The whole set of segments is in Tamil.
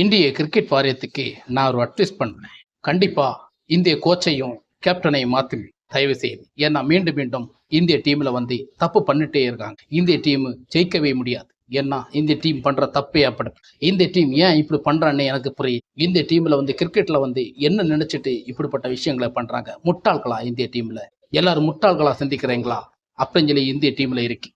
இந்திய கிரிக்கெட் வாரியத்துக்கு நான் ஒரு அட்வைஸ் பண்றேன். கண்டிப்பா இந்திய கோச்சையும் கேப்டனையும் மாத்து தயவு செய்து. ஏன்னா மீண்டும் மீண்டும் இந்திய டீம்ல வந்து தப்பு பண்ணிட்டே இருக்காங்க. இந்திய டீம் ஜெயிக்கவே முடியாது. ஏன்னா இந்த டீம் பண்ற தப்பே அப்படி. இந்த டீம் ஏன் இப்படி பண்றான்னு எனக்கு புரியுது. இந்த டீம்ல வந்து கிரிக்கெட்ல வந்து என்ன நினைச்சிட்டு இப்படிப்பட்ட விஷயங்களை பண்றாங்க. முட்டாள்களா இந்திய டீம்ல? எல்லாரும் முட்டாள்களா சிந்திக்கிறீங்களா அப்படின்னு சொல்லி இந்திய டீம்ல இருக்கு.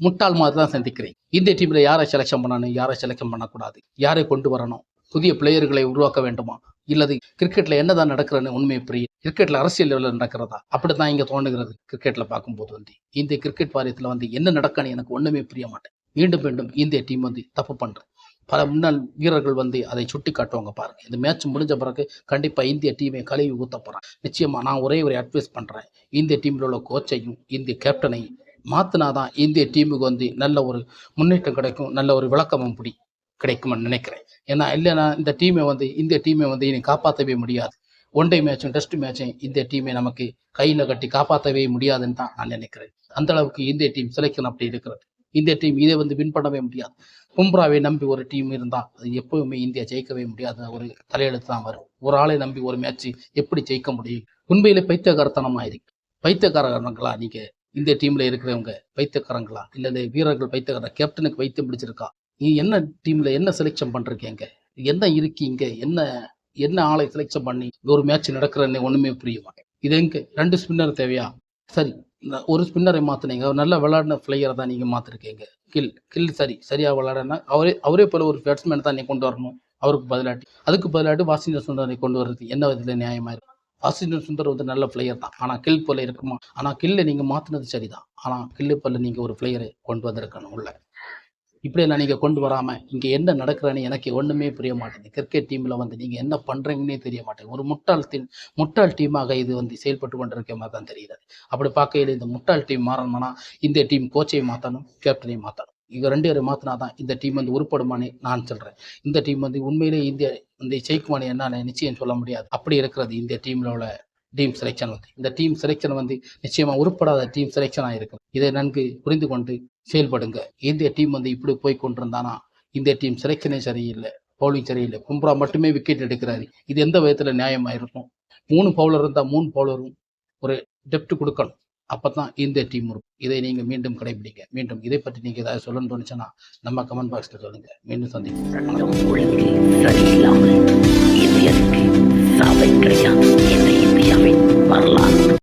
முட்டாள் மாதிரி தான் சந்திக்கிறேன். இந்திய டீம்ல யாரை செலக்ஷன் பண்ணணும், யாரை செலக்ஷன் பண்ணக்கூடாது, யாரை கொண்டு வரணும், புதிய பிளேயர்களை உருவாக்க வேண்டுமா, இல்லது கிரிக்கெட்ல என்னதான் நடக்கிறன்னு உண்மையை புரியும். கிரிக்கெட்ல அரசியல் லெவலில் நடக்கிறதா அப்படித்தான் இங்க தோணுகிறது. கிரிக்கெட்ல பார்க்கும்போது வந்து இந்த கிரிக்கெட் வாரியத்துல வந்து என்ன நடக்கன்னு எனக்கு ஒண்ணுமே புரிய மாட்டேன். மீண்டும் மீண்டும் இந்திய டீம் வந்து தப்பு பண்றேன். பல முன்னாள் வீரர்கள் வந்து அதை சுட்டி காட்டுவாங்க பாருங்க. இந்த மேட்ச் முடிஞ்ச பிறகு கண்டிப்பா இந்திய டீமை கழுவி ஊத்த போறான். நிச்சயமா நான் ஒரே ஒரு அட்வைஸ் பண்றேன். இந்திய டீம்ல உள்ள கோச்சையும் இந்திய கேப்டனையும் மாத்தினாதான் இந்திய டீமுக்கு வந்து நல்ல ஒரு முன்னேற்றம் கிடைக்கும், நல்ல ஒரு விளக்கமும் கிடைக்கும்னு நினைக்கிறேன். ஏன்னா இல்லைன்னா இந்திய டீமை வந்து இனி காப்பாற்றவே முடியாது. ஒன் டே மேட்சும் டெஸ்ட் மேட்சும் இந்திய டீமை நமக்கு கையில் கட்டி காப்பாற்றவே முடியாதுன்னு தான் நான் நினைக்கிறேன். அந்த அளவுக்கு இந்திய டீம் செலெக்ஷன் அப்படி இருக்கிறது. இந்திய டீம் இதை வந்து வின் பண்ணவே முடியாது. பும்ராவை நம்பி ஒரு டீம் இருந்தால் அது எப்பவுமே இந்தியா ஜெயிக்கவே முடியாது. ஒரு தலையெழுத்து தான் வரும். ஒரு ஆளை நம்பி ஒரு மேட்ச் எப்படி ஜெயிக்க முடியும்? உண்மையிலே பைத்தியக்காரத்தனமா இருக்கு. பைத்தியக்காரங்களா நீங்க? இந்திய டீம்ல இருக்கிறவங்க பைத்தியக்காரங்களா? இல்லது வீரர்கள் பைத்தியக்கார? கேப்டனுக்கு பைத்தியம் பிடிச்சிருக்கா? நீ என்ன டீம்ல என்ன செலெக்ஷன் பண்றீங்க? என்ன இருக்கீங்க? என்ன ஆளை செலெக்ஷன் பண்ணி ஒரு மேட்ச் நடக்கிறன்னு ஒண்ணுமே புரிய மாட்டேன். இது எங்க 2 ஸ்பின்னர் தேவையா? சரி, ஒரு ஸ்பின்னரை மாத்தினீங்க. நல்ல விளையாடின பிளேயரை தான் நீங்க மாத்திருக்கீங்க. கில் சரியா விளையாடுனா அவரே போல ஒரு பேட்ஸ்மேன் தான் நீ கொண்டு வரணும். அதுக்கு பதிலாட்டி வாஷிங்டன் சுந்தரை கொண்டு வர்றது என்ன விதத்துல நியாயமா இருக்கு? வாஷிங்டன் சுந்தர் வந்து நல்ல பிளேயர் தான். ஆனா கில் போல இருக்குமா? ஆனா கில்ல நீங்க மாத்தினது சரிதான். ஆனா கில்லு போல நீங்க ஒரு பிளேயரை கொண்டு வந்திருக்கணும் உள்ள. இப்படியெல்லாம் நீங்க கொண்டு வராம இங்க என்ன நடக்கிறன்னு எனக்கு ஒண்ணுமே புரிய மாட்டேங்குது. கிரிக்கெட் டீம்ல வந்து நீங்க என்ன பண்றீங்கன்னே தெரிய மாட்டேங்குது. ஒரு முட்டாள் டீமாக இது வந்து செயல்பட்டு கொண்டிருக்க மாதிரி தான் தெரியுது. அப்படி பார்க்கையில இந்த முட்டாள் டீம் மாறணும்னா இந்த டீம் கோச்சையை மாற்றணும், கேப்டனையும் மாற்றணும். இவங்க 2 பேரும் மாத்தினாதான் இந்த டீம் வந்து உருப்படுமானே நான் சொல்றேன். இந்த டீம் வந்து உண்மையிலே இந்தியா இந்த ஜெயிக்குமானே என்ன நிச்சயம் சொல்ல முடியாது. அப்படி இருக்கிறது இந்த டீம்ல உள்ள டீம் செலெக்ஷன் வந்து. இந்த டீம் செலெக்ஷன் வந்து நிச்சயமா உருப்படாத டீம் செலெக்ஷனாக இருக்கும். இதை நன்கு புரிந்து கொண்டு செயல்படுங்க. இந்திய டீம் வந்து இப்படி போய் கொண்டிருந்தானா இந்த டீம் செலெக்ஷனே சரியில்லை, பவுலிங் சரியில்லை. பும்ரா மட்டுமே விக்கெட் எடுக்கிறாரு. இது எந்த விதத்துல நியாயமா இருக்கும்? 3 பவுலர் இருந்தா 3 பவுலரும் ஒரு டெப்த் கொடுக்கணும். அப்பதான் இந்த டீம் இருக்கும். இதை நீங்க மீண்டும் கடைபிடிங்க. மீண்டும் இதை பற்றி நீங்க ஏதாவது சொல்லணும்னு தோணுச்சுன்னா நம்ம கமெண்ட் பாக்ஸ்ல சொல்லுங்க. மீண்டும் சந்திப்போம். இந்தியாவுக்கு சாவை கிடையாது. இந்தியாவின் வரலாறு